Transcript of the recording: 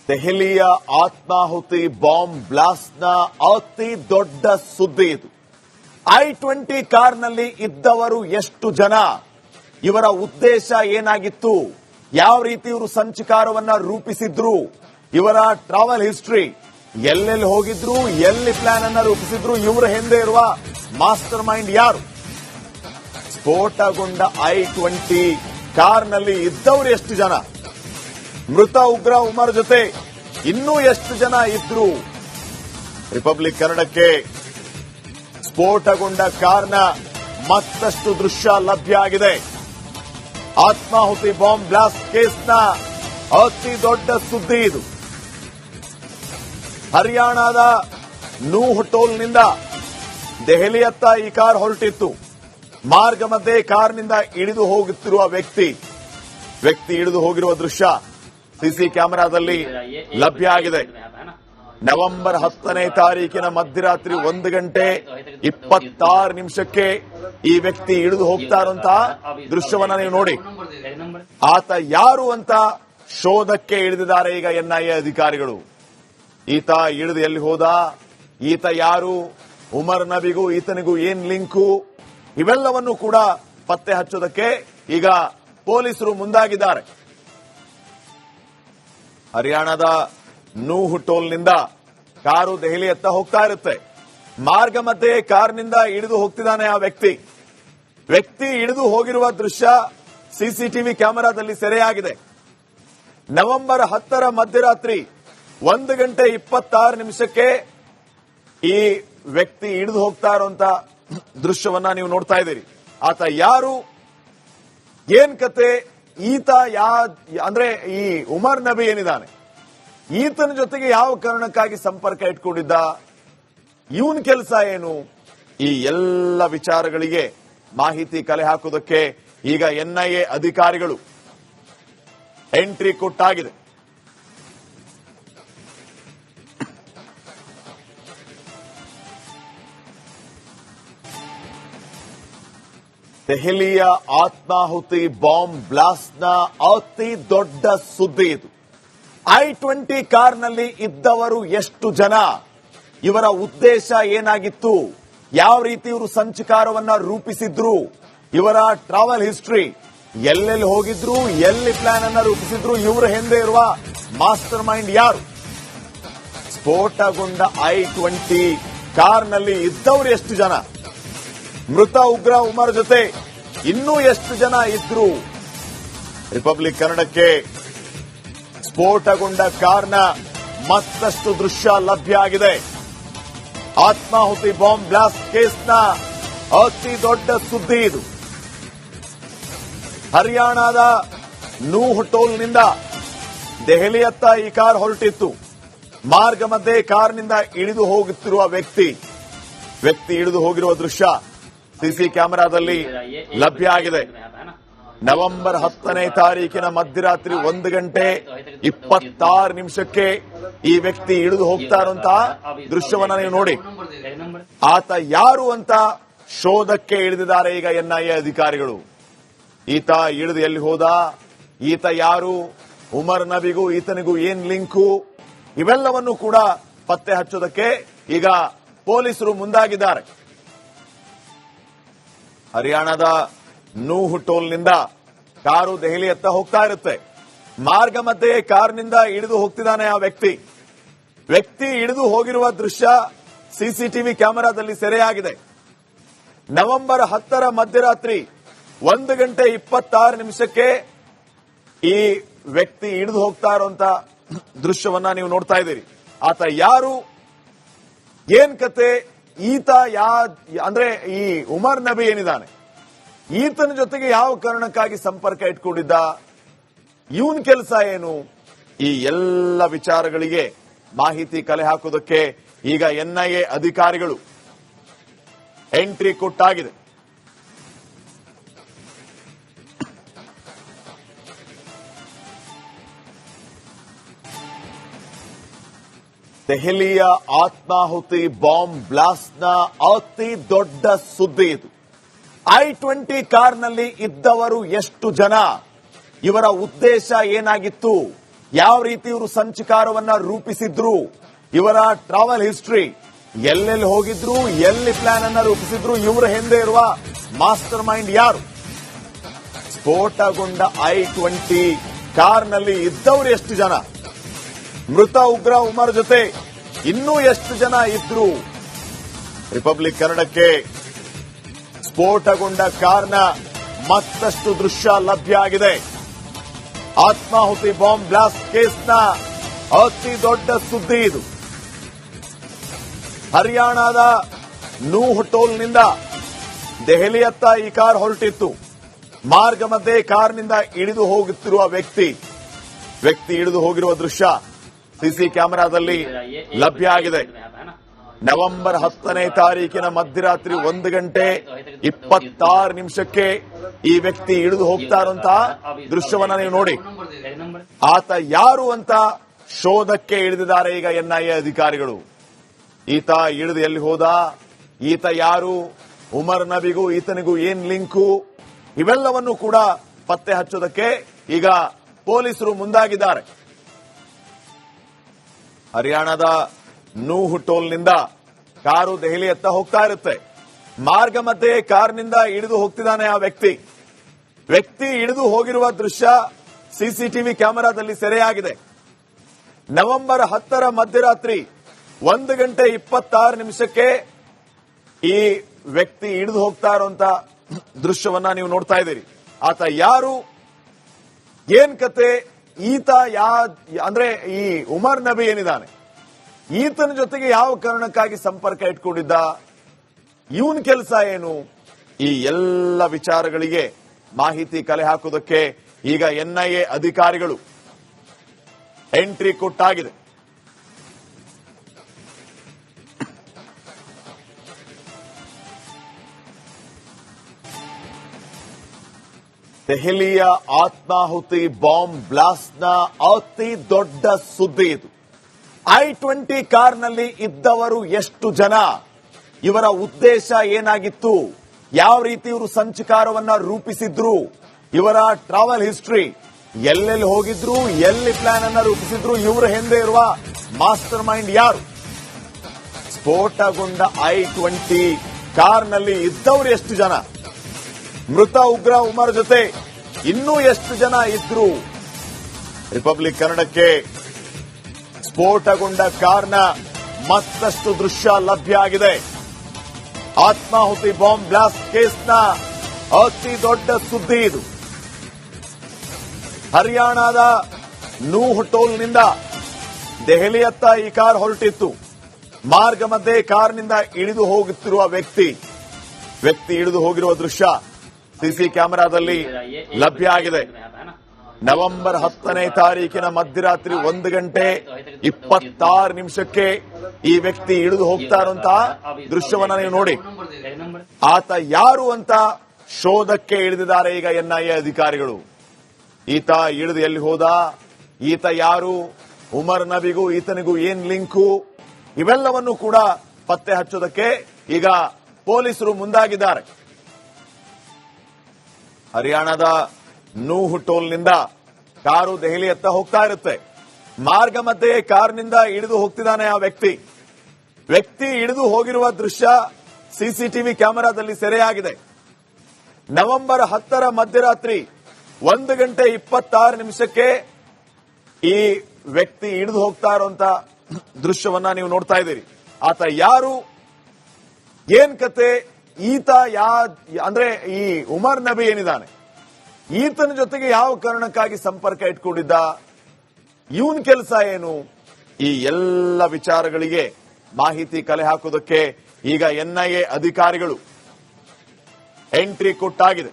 ದೆಹಲಿಯ ಆತ್ಮಾಹುತಿ ಬಾಂಬ್ ಬ್ಲಾಸ್ಟ್ನ ಅತಿ ದೊಡ್ಡ ಸುದ್ದಿ ಇದು. I-20 ಕಾರ್ನಲ್ಲಿ ಇದ್ದವರು ಎಷ್ಟು ಜನ, ಇವರ ಉದ್ದೇಶ ಏನಾಗಿತ್ತು, ಯಾವ ರೀತಿ ಇವರು ಸಂಚಕಾರವನ್ನ ರೂಪಿಸಿದ್ರು, ಇವರ ಟ್ರಾವೆಲ್ ಹಿಸ್ಟ್ರಿ, ಎಲ್ಲೆಲ್ಲಿ ಹೋಗಿದ್ರು, ಎಲ್ಲಿ ಪ್ಲಾನ್ ಅನ್ನ ರೂಪಿಸಿದ್ರು, ಇವರ ಹಿಂದೆ ಇರುವ ಮಾಸ್ಟರ್ ಮೈಂಡ್ ಯಾರು, ಸ್ಫೋಟಗೊಂಡ I-20 ಕಾರ್ನಲ್ಲಿ ಇದ್ದವರು ಎಷ್ಟು ಜನ, ಮೃತ ಉಗ್ರ ಉಮರ್ ಜೊತೆ ಇನ್ನೂ ಎಷ್ಟು ಜನ ಇದ್ರು. ರಿಪಬ್ಲಿಕ್ ಕನ್ನಡಕ್ಕೆ ಸ್ಫೋಟಗೊಂಡ ಕಾರ್ನ ಮತ್ತಷ್ಟು ದೃಶ್ಯ ಲಭ್ಯ ಆಗಿದೆ. ಆತ್ಮಾಹುತಿ ಬಾಂಬ್ ಬ್ಲಾಸ್ಟ್ ಕೇಸ್ನ ಅತಿ ದೊಡ್ಡ ಸುದ್ದಿ ಇದು. ಹರಿಯಾಣದ ನೂಹ್ ಟೋಲ್ನಿಂದ ದೆಹಲಿಯತ್ತ ಈ ಕಾರ್ ಹೊರಟಿತ್ತು. ಮಾರ್ಗ ಮಧ್ಯೆ ಕಾರ್ನಿಂದ ಇಳಿದು ಹೋಗುತ್ತಿರುವ ವ್ಯಕ್ತಿ ಇಳಿದು ಹೋಗಿರುವ ದೃಶ್ಯ ಸಿಸಿ ಕ್ಯಾಮೆರಾದಲ್ಲಿ ಲಭ್ಯ ಆಗಿದೆ. ನವೆಂಬರ್ 10ನೇ ತಾರೀಕಿನ ಮಧ್ಯರಾತ್ರಿ 1:26 ಈ ವ್ಯಕ್ತಿ ಇಳಿದು ಹೋಗ್ತಾ ಇರುವಂತಹ ದೃಶ್ಯವನ್ನ ನೀವು ನೋಡಿ. ಆತ ಯಾರು ಅಂತ ಶೋಧಕ್ಕೆ ಇಳಿದಿದ್ದಾರೆ ಈಗ NIA ಅಧಿಕಾರಿಗಳು. ಈತ ಇಳಿದು ಎಲ್ಲಿ ಹೋದ, ಈತ ಯಾರು, ಉಮರ್ ನಬಿಗೂ ಈತನಿಗೂ ಏನ್ ಲಿಂಕು, ಇವೆಲ್ಲವನ್ನು ಕೂಡ ಪತ್ತೆ ಹಚ್ಚೋದಕ್ಕೆ ಈಗ ಪೊಲೀಸರು ಮುಂದಾಗಿದ್ದಾರೆ. ಹರಿಯಾಣದ ನೂಹ್ ಟೋಲ್ನಿಂದ ಕಾರು ದೆಹಲಿಯತ್ತ ಹೋಗ್ತಾ ಇರುತ್ತೆ. ಮಾರ್ಗ ಮಧ್ಯೆ ಕಾರ್ನಿಂದ ಇಳಿದು ಹೋಗ್ತಿದ್ದಾನೆ ಆ ವ್ಯಕ್ತಿ ಇಳಿದು ಹೋಗಿರುವ ದೃಶ್ಯ ಸಿಸಿಟಿವಿ ಕ್ಯಾಮೆರಾದಲ್ಲಿ ಸೆರೆಯಾಗಿದೆ. ನವೆಂಬರ್ 10ರ ಮಧ್ಯರಾತ್ರಿ 1:26 ಈ ವ್ಯಕ್ತಿ ಇಳಿದು ಹೋಗ್ತಾ ಇರುವಂತ ದೃಶ್ಯವನ್ನ ನೀವು ನೋಡ್ತಾ ಇದ್ದೀರಿ. ಆತ ಯಾರು, ಏನ್ ಕತೆ, ಈತ ಅಂದ್ರೆ ಈ ಉಮರ್ ನಬಿ ಏನಿದ್ದಾನೆ, ಈತನ ಜೊತೆಗೆ ಯಾವ ಕಾರಣಕ್ಕಾಗಿ ಸಂಪರ್ಕ ಇಟ್ಕೊಂಡಿದ್ದ, ಇವನ್ ಕೆಲಸ ಏನು, ಈ ಎಲ್ಲ ವಿಚಾರಗಳಿಗೆ ಮಾಹಿತಿ ಕಲೆ ಹಾಕುವುದಕ್ಕೆ ಈಗ NIA ಅಧಿಕಾರಿಗಳು ಎಂಟ್ರಿ ಕೊಟ್ಟಾಗಿದೆ. ದೆಹಲಿಯ ಆತ್ಮಾಹುತಿ ಬಾಂಬ್ ಬ್ಲಾಸ್ಟ್ನ ಅತಿ ದೊಡ್ಡ ಸುದ್ದಿ ಇದು. I-20 ಕಾರ್ನಲ್ಲಿ ಇದ್ದವರು ಎಷ್ಟು ಜನ, ಇವರ ಉದ್ದೇಶ ಏನಾಗಿತ್ತು, ಯಾವ ರೀತಿ ಇವರು ಸಂಚಕಾರವನ್ನ ರೂಪಿಸಿದ್ರು, ಇವರ ಟ್ರಾವೆಲ್ ಹಿಸ್ಟ್ರಿ, ಎಲ್ಲೆಲ್ಲಿ ಹೋಗಿದ್ರು, ಎಲ್ಲಿ ಪ್ಲಾನ್ ಅನ್ನ ರೂಪಿಸಿದ್ರು, ಇವರ ಹಿಂದೆ ಇರುವ ಮಾಸ್ಟರ್ ಮೈಂಡ್ ಯಾರು, ಸ್ಫೋಟಗೊಂಡ I-20 ಕಾರ್ನಲ್ಲಿ ಇದ್ದವರು ಎಷ್ಟು ಜನ, ಮೃತ ಉಗ್ರ ಉಮರ್ ಜೊತೆ ಇನ್ನೂ ಎಷ್ಟು ಜನ ಇದ್ರು. ರಿಪಬ್ಲಿಕ್ ಕನ್ನಡಕ್ಕೆ ಸ್ಫೋಟಗೊಂಡ ಕಾರ್ನ ಮತ್ತಷ್ಟು ದೃಶ್ಯ ಲಭ್ಯ ಆಗಿದೆ. ಆತ್ಮಾಹುತಿ ಬಾಂಬ್ ಬ್ಲಾಸ್ಟ್ ಕೇಸ್ನ ಅತಿ ದೊಡ್ಡ ಸುದ್ದಿ ಇದು. ಹರಿಯಾಣದ ನೂಹ್ ಟೋಲ್ನಿಂದ ದೆಹಲಿಯತ್ತ ಈ ಕಾರ್ ಹೊರಟಿತ್ತು. ಮಾರ್ಗ ಮಧ್ಯೆ ಕಾರ್ನಿಂದ ಇಳಿದು ಹೋಗುತ್ತಿರುವ ವ್ಯಕ್ತಿ ಇಳಿದು ಹೋಗಿರುವ ದೃಶ್ಯ ಸಿಸಿ ಕ್ಯಾಮೆರಾದಲ್ಲಿ ಲಭ್ಯ ಆಗಿದೆ. ನವೆಂಬರ್ 10ನೇ ತಾರೀಕಿನ ಮಧ್ಯರಾತ್ರಿ 1:26 ಈ ವ್ಯಕ್ತಿ ಇಳಿದು ಹೋಗ್ತಾ ಇರುವಂತಹ ದೃಶ್ಯವನ್ನ ನೀವು ನೋಡಿ. ಆತ ಯಾರು ಅಂತ ಶೋಧಕ್ಕೆ ಇಳಿದಿದ್ದಾರೆ ಈಗ NIA ಅಧಿಕಾರಿಗಳು. ಈತ ಇಳಿದು ಎಲ್ಲಿ ಹೋದ, ಈತ ಯಾರು, ಉಮರ್ ನಬಿಗೂ ಈತನಿಗೂ ಏನ್ ಲಿಂಕು, ಇವೆಲ್ಲವನ್ನು ಕೂಡ ಪತ್ತೆ ಹಚ್ಚೋದಕ್ಕೆ ಈಗ ಪೊಲೀಸರು ಮುಂದಾಗಿದ್ದಾರೆ. ಹರಿಯಾಣದ ನೂಹ್ ಟೋಲ್ನಿಂದ ಕಾರು ದೆಹಲಿಯತ್ತ ಹೋಗ್ತಾ ಇರುತ್ತೆ. ಮಾರ್ಗ ಮಧ್ಯೆ ಕಾರ್ನಿಂದ ಇಳಿದು ಹೋಗ್ತಿದ್ದಾನೆ ಆ ವ್ಯಕ್ತಿ ಇಳಿದು ಹೋಗಿರುವ ದೃಶ್ಯ ಸಿಸಿಟಿವಿ ಕ್ಯಾಮೆರಾದಲ್ಲಿ ಸೆರೆಯಾಗಿದೆ. ನವೆಂಬರ್ 10ರ ಮಧ್ಯರಾತ್ರಿ 1:26 ಈ ವ್ಯಕ್ತಿ ಇಳಿದು ಹೋಗ್ತಾ ಇರುವಂತ ದೃಶ್ಯವನ್ನ ನೀವು ನೋಡ್ತಾ ಇದ್ದೀರಿ. ಆತ ಯಾರು, ಏನ್ ಕತೆ, ಈತ ಅಂದ್ರೆ ಈ ಉಮರ್ ನಬಿ ಏನಿದ್ದಾನೆ, ಈತನ ಜೊತೆಗೆ ಯಾವ ಕಾರಣಕ್ಕಾಗಿ ಸಂಪರ್ಕ ಇಟ್ಕೊಂಡಿದ್ದ, ಇವನ್ ಕೆಲಸ ಏನು, ಈ ಎಲ್ಲ ವಿಚಾರಗಳಿಗೆ ಮಾಹಿತಿ ಕಲೆ ಹಾಕುವುದಕ್ಕೆ ಈಗ NIA ಅಧಿಕಾರಿಗಳು ಎಂಟ್ರಿ ಕೊಟ್ಟಾಗಿದೆ. ದೆಹಲಿಯ ಆತ್ಮಾಹುತಿ ಬಾಂಬ್ ಬ್ಲಾಸ್ಟ್ನ ಅತಿ ದೊಡ್ಡ ಸುದ್ದಿ ಇದು. I-20 ಕಾರ್ನಲ್ಲಿ ಇದ್ದವರು ಎಷ್ಟು ಜನ, ಇವರ ಉದ್ದೇಶ ಏನಾಗಿತ್ತು, ಯಾವ ರೀತಿ ಇವರು ಸಂಚಕಾರವನ್ನ ರೂಪಿಸಿದ್ರು, ಇವರ ಟ್ರಾವೆಲ್ ಹಿಸ್ಟ್ರಿ, ಎಲ್ಲೆಲ್ಲಿ ಹೋಗಿದ್ರು, ಎಲ್ಲಿ ಪ್ಲಾನ್ ಅನ್ನ ರೂಪಿಸಿದ್ರು, ಇವರ ಹಿಂದೆ ಇರುವ ಮಾಸ್ಟರ್ ಮೈಂಡ್ ಯಾರು, ಸ್ಫೋಟಗೊಂಡ I-20 ಕಾರ್ನಲ್ಲಿ ಇದ್ದವರು ಎಷ್ಟು ಜನ, ಮೃತ ಉಗ್ರ ಉಮರ್ ಜೊತೆ ಇನ್ನೂ ಎಷ್ಟು ಜನ ಇದ್ರು. ರಿಪಬ್ಲಿಕ್ ಕನ್ನಡಕ್ಕೆ ಸ್ಫೋಟಗೊಂಡ ಕಾರ್ನ ಮತ್ತಷ್ಟು ದೃಶ್ಯ ಲಭ್ಯ ಆಗಿದೆ. ಆತ್ಮಾಹುತಿ ಬಾಂಬ್ ಬ್ಲಾಸ್ಟ್ ಕೇಸ್ನ ಅತಿ ದೊಡ್ಡ ಸುದ್ದಿ ಇದು. ಹರಿಯಾಣದ ನೂಹ್ ಟೋಲ್ನಿಂದ ದೆಹಲಿಯತ್ತ ಈ ಕಾರ್ ಹೊರಟಿತ್ತು. ಮಾರ್ಗ ಮಧ್ಯೆ ಕಾರ್ನಿಂದ ಇಳಿದು ಹೋಗುತ್ತಿರುವ ವ್ಯಕ್ತಿ ಇಳಿದು ಹೋಗಿರುವ ದೃಶ್ಯ ಸಿಸಿ ಕ್ಯಾಮೆರಾದಲ್ಲಿ ಲಭ್ಯ ಆಗಿದೆ. ನವೆಂಬರ್ 10ನೇ ತಾರೀಕಿನ ಮಧ್ಯರಾತ್ರಿ 1:26 ಈ ವ್ಯಕ್ತಿ ಇಳಿದು ಹೋಗ್ತಾ ಇರುವಂತಹ ದೃಶ್ಯವನ್ನ ನೀವು ನೋಡಿ. ಆತ ಯಾರು ಅಂತ ಶೋಧಕ್ಕೆ ಇಳಿದಿದ್ದಾರೆ ಈಗ NIA ಅಧಿಕಾರಿಗಳು. ಈತ ಇಳಿದು ಎಲ್ಲಿ ಹೋದ, ಈತ ಯಾರು, ಉಮರ್ ನಬಿಗೂ ಈತನಿಗೂ ಏನ್ ಲಿಂಕು, ಇವೆಲ್ಲವನ್ನು ಕೂಡ ಪತ್ತೆ ಹಚ್ಚೋದಕ್ಕೆ ಈಗ ಪೊಲೀಸರು ಮುಂದಾಗಿದ್ದಾರೆ. ಹರಿಯಾಣದ ನೂಹ್ ಟೋಲ್ನಿಂದ ಕಾರು ದೆಹಲಿಯತ್ತ ಹೋಗ್ತಾ ಇರುತ್ತೆ. ಮಾರ್ಗ ಮಧ್ಯೆ ಕಾರ್ನಿಂದ ಇಳಿದು ಹೋಗ್ತಿದ್ದಾನೆ ಆ ವ್ಯಕ್ತಿ ಇಳಿದು ಹೋಗಿರುವ ದೃಶ್ಯ ಸಿಸಿಟಿವಿ ಕ್ಯಾಮೆರಾದಲ್ಲಿ ಸೆರೆಯಾಗಿದೆ. ನವೆಂಬರ್ 10ರ ಮಧ್ಯರಾತ್ರಿ 1:26 ಈ ವ್ಯಕ್ತಿ ಇಳಿದು ಹೋಗ್ತಾ ಇರುವಂತ ದೃಶ್ಯವನ್ನ ನೀವು ನೋಡ್ತಾ ಇದ್ದೀರಿ. ಆತ ಯಾರು, ಏನ್ ಕತೆ, ಈತ ಅಂದ್ರೆ ಈ ಉಮರ್ ನಬಿ ಏನಿದ್ದಾನೆ, ಈತನ ಜೊತೆಗೆ ಯಾವ ಕಾರಣಕ್ಕಾಗಿ ಸಂಪರ್ಕ ಇಟ್ಕೊಂಡಿದ್ದ, ಇವನ್ ಕೆಲಸ ಏನು, ಈ ಎಲ್ಲ ವಿಚಾರಗಳಿಗೆ ಮಾಹಿತಿ ಕಲೆ ಹಾಕುವುದಕ್ಕೆ ಈಗ NIA ಅಧಿಕಾರಿಗಳು ಎಂಟ್ರಿ ಕೊಟ್ಟಾಗಿದೆ. ದೆಹಲಿಯ ಆತ್ಮಾಹುತಿ ಬಾಂಬ್ ಬ್ಲಾಸ್ಟ್ನ ಅತಿ ದೊಡ್ಡ ಸುದ್ದಿ ಇದು. I-20 ಕಾರ್ನಲ್ಲಿ ಇದ್ದವರು ಎಷ್ಟು ಜನ, ಇವರ ಉದ್ದೇಶ ಏನಾಗಿತ್ತು, ಯಾವ ರೀತಿ ಇವರು ಸಂಚಕಾರವನ್ನ ರೂಪಿಸಿದ್ರು, ಇವರ ಟ್ರಾವೆಲ್ ಹಿಸ್ಟ್ರಿ, ಎಲ್ಲೆಲ್ಲಿ ಹೋಗಿದ್ರು, ಎಲ್ಲಿ ಪ್ಲಾನ್ ಅನ್ನ ರೂಪಿಸಿದ್ರು, ಇವರ ಹಿಂದೆ ಇರುವ ಮಾಸ್ಟರ್ ಮೈಂಡ್ ಯಾರು, ಸ್ಫೋಟಗೊಂಡ I-20 ಕಾರ್ನಲ್ಲಿ ಇದ್ದವರು ಎಷ್ಟು ಜನ, ಮೃತ ಉಗ್ರ ಉಮರ್ ಜೊತೆ ಇನ್ನೂ ಎಷ್ಟು ಜನ ಇದ್ರು. ರಿಪಬ್ಲಿಕ್ ಕನ್ನಡಕ್ಕೆ ಸ್ಫೋಟಗೊಂಡ ಕಾರ್ನ ಮತ್ತಷ್ಟು ದೃಶ್ಯ ಲಭ್ಯ ಆಗಿದೆ. ಆತ್ಮಾಹುತಿ ಬಾಂಬ್ ಬ್ಲಾಸ್ಟ್ ಕೇಸ್ನ ಅತಿ ದೊಡ್ಡ ಸುದ್ದಿ ಇದು. ಹರಿಯಾಣದ ನೂಹ್ ಟೋಲ್ನಿಂದ ದೆಹಲಿಯತ್ತ ಈ ಕಾರ್ ಹೊರಟಿತ್ತು. ಮಾರ್ಗ ಮಧ್ಯೆ ಕಾರ್ನಿಂದ ಇಳಿದು ಹೋಗುತ್ತಿರುವ ವ್ಯಕ್ತಿ ಇಳಿದು ಹೋಗಿರುವ ದೃಶ್ಯ ಸಿಸಿ ಕ್ಯಾಮೆರಾದಲ್ಲಿ ಲಭ್ಯ ಆಗಿದೆ. ನವೆಂಬರ್ 10ನೇ ತಾರೀಕಿನ ಮಧ್ಯರಾತ್ರಿ 1:26 ಈ ವ್ಯಕ್ತಿ ಇಳಿದು ಹೋಗ್ತಾ ಇರುವಂತಹ ದೃಶ್ಯವನ್ನ ನೀವು ನೋಡಿ. ಆತ ಯಾರು ಅಂತ ಶೋಧಕ್ಕೆ ಇಳಿದಿದ್ದಾರೆ ಈಗ NIA ಅಧಿಕಾರಿಗಳು. ಈತ ಇಳಿದು ಎಲ್ಲಿ ಹೋದ, ಈತ ಯಾರು, ಉಮರ್ ನಬಿಗೂ ಈತನಿಗೂ ಏನ್ ಲಿಂಕು, ಇವೆಲ್ಲವನ್ನು ಕೂಡ ಪತ್ತೆ ಹಚ್ಚೋದಕ್ಕೆ ಈಗ ಪೊಲೀಸರು ಮುಂದಾಗಿದ್ದಾರೆ. ಹರಿಯಾಣದ ನೂಹ್ ಟೋಲ್ನಿಂದ ಕಾರು ದೆಹಲಿಯತ್ತ ಹೋಗ್ತಾ ಇರುತ್ತೆ. ಮಾರ್ಗ ಮಧ್ಯೆ ಕಾರ್ನಿಂದ ಇಳಿದು ಹೋಗ್ತಿದ್ದಾನೆ ಆ ವ್ಯಕ್ತಿ ಇಳಿದು ಹೋಗಿರುವ ದೃಶ್ಯ ಸಿಸಿಟಿವಿ ಕ್ಯಾಮೆರಾದಲ್ಲಿ ಸೆರೆಯಾಗಿದೆ. ನವೆಂಬರ್ 10ರ ಮಧ್ಯರಾತ್ರಿ 1:26 ಈ ವ್ಯಕ್ತಿ ಇಳಿದು ಹೋಗ್ತಾ ಇರುವಂತ ದೃಶ್ಯವನ್ನ ನೀವು ನೋಡ್ತಾ ಇದ್ದೀರಿ. ಆತ ಯಾರು, ಏನ್ ಕತೆ, ಈತ ಅಂದ್ರೆ ಈ ಉಮರ್ ನಬಿ ಏನಿದ್ದಾನೆ, ಈತನ ಜೊತೆಗೆ ಯಾವ ಕಾರಣಕ್ಕಾಗಿ ಸಂಪರ್ಕ ಇಟ್ಕೊಂಡಿದ್ದ, ಇವನ್ ಕೆಲಸ ಏನು, ಈ ಎಲ್ಲ ವಿಚಾರಗಳಿಗೆ ಮಾಹಿತಿ ಕಲೆ ಹಾಕುವುದಕ್ಕೆ ಈಗ NIA ಅಧಿಕಾರಿಗಳು ಎಂಟ್ರಿ ಕೊಟ್ಟಾಗಿದೆ.